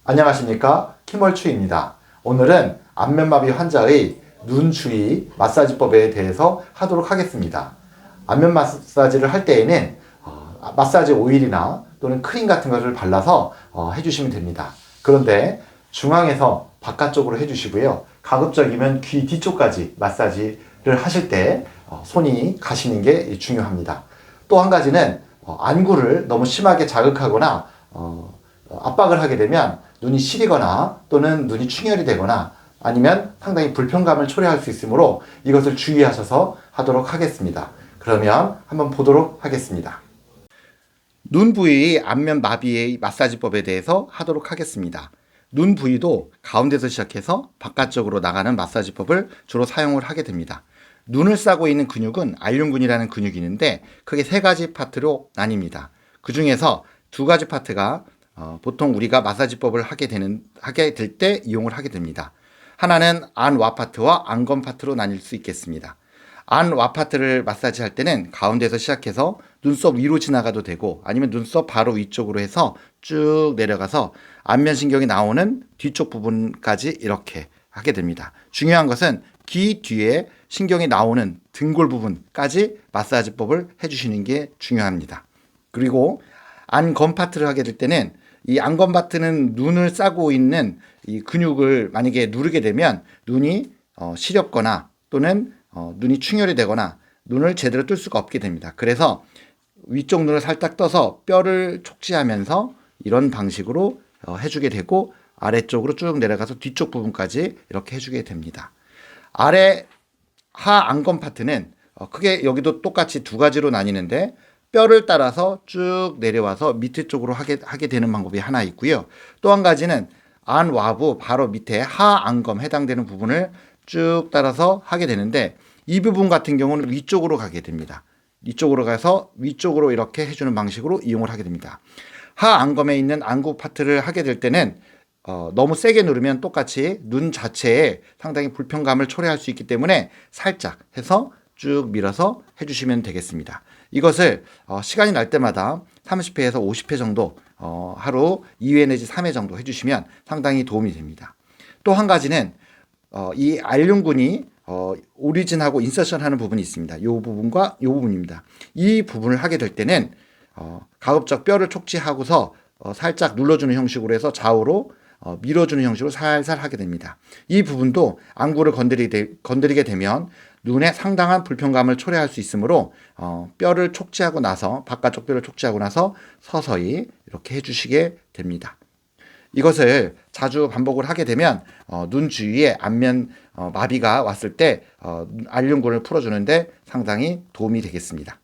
안녕하십니까, 김월추입니다. 오늘은 안면마비 환자의 눈 주의 마사지법에 대해서 하도록 하겠습니다. 안면 마사지를 할 때에는 마사지 오일이나 또는 크림 같은 것을 발라서 해주시면 됩니다. 그런데 중앙에서 바깥쪽으로 해주시고요. 가급적이면 귀 뒤쪽까지 마사지를 하실 때 손이 가시는 게 중요합니다. 또 한 가지는 안구를 너무 심하게 자극하거나 압박을 하게 되면 눈이 시리거나 또는 눈이 충혈이 되거나 아니면 상당히 불편감을 초래할 수 있으므로 이것을 주의하셔서 하도록 하겠습니다. 그러면 한번 보도록 하겠습니다. 눈 부위 안면 마비의 마사지법에 대해서 하도록 하겠습니다. 눈 부위도 가운데서 시작해서 바깥쪽으로 나가는 마사지법을 주로 사용을 하게 됩니다. 눈을 싸고 있는 근육은 알륜근이라는 근육이 있는데 크게 세 가지 파트로 나뉩니다. 그 중에서 두 가지 파트가 보통 우리가 마사지법을 하게 될 때 이용을 하게 됩니다. 하나는 안와 파트와 안검 파트로 나뉠 수 있겠습니다. 안와 파트를 마사지할 때는 가운데서 시작해서 눈썹 위로 지나가도 되고 아니면 눈썹 바로 위쪽으로 해서 쭉 내려가서 안면신경이 나오는 뒤쪽 부분까지 이렇게 하게 됩니다. 중요한 것은 귀 뒤에 신경이 나오는 등골 부분까지 마사지법을 해주시는 게 중요합니다. 그리고 안검 파트를 하게 될 때는 이 안검 파트는 눈을 싸고 있는 이 근육을 만약에 누르게 되면 눈이 시렵거나 또는 눈이 충혈이 되거나 눈을 제대로 뜰 수가 없게 됩니다. 그래서 위쪽 눈을 살짝 떠서 뼈를 촉지하면서 이런 방식으로 해주게 되고 아래쪽으로 쭉 내려가서 뒤쪽 부분까지 이렇게 해주게 됩니다. 아래 하 안검 파트는 크게 여기도 똑같이 두 가지로 나뉘는데 뼈를 따라서 쭉 내려와서 밑에 쪽으로 하게 되는 방법이 하나 있고요. 또 한 가지는 안와부 바로 밑에 하 안검 해당되는 부분을 쭉 따라서 하게 되는데 이 부분 같은 경우는 위쪽으로 가게 됩니다. 이쪽으로 가서 위쪽으로 이렇게 해주는 방식으로 이용을 하게 됩니다. 하 안검에 있는 안구 파트를 하게 될 때는 너무 세게 누르면 똑같이 눈 자체에 상당히 불편감을 초래할 수 있기 때문에 살짝 해서 쭉 밀어서 해주시면 되겠습니다. 이것을 시간이 날 때마다 30회에서 50회 정도 하루 2회 내지 3회 정도 해주시면 상당히 도움이 됩니다. 또 한 가지는 이 알륜근이 오리진하고 인서션 하는 부분이 있습니다. 이 부분과 이 부분입니다. 이 부분을 하게 될 때는 가급적 뼈를 촉지하고서 살짝 눌러주는 형식으로 해서 좌우로 밀어주는 형식으로 살살 하게 됩니다. 이 부분도 안구를 건드리게 되면 눈에 상당한 불편감을 초래할 수 있으므로 뼈를 촉지하고 나서 바깥쪽 뼈를 촉지하고 나서 서서히 이렇게 해주시게 됩니다. 이것을 자주 반복을 하게 되면 눈 주위에 안면 마비가 왔을 때 알륜근을 풀어주는데 상당히 도움이 되겠습니다.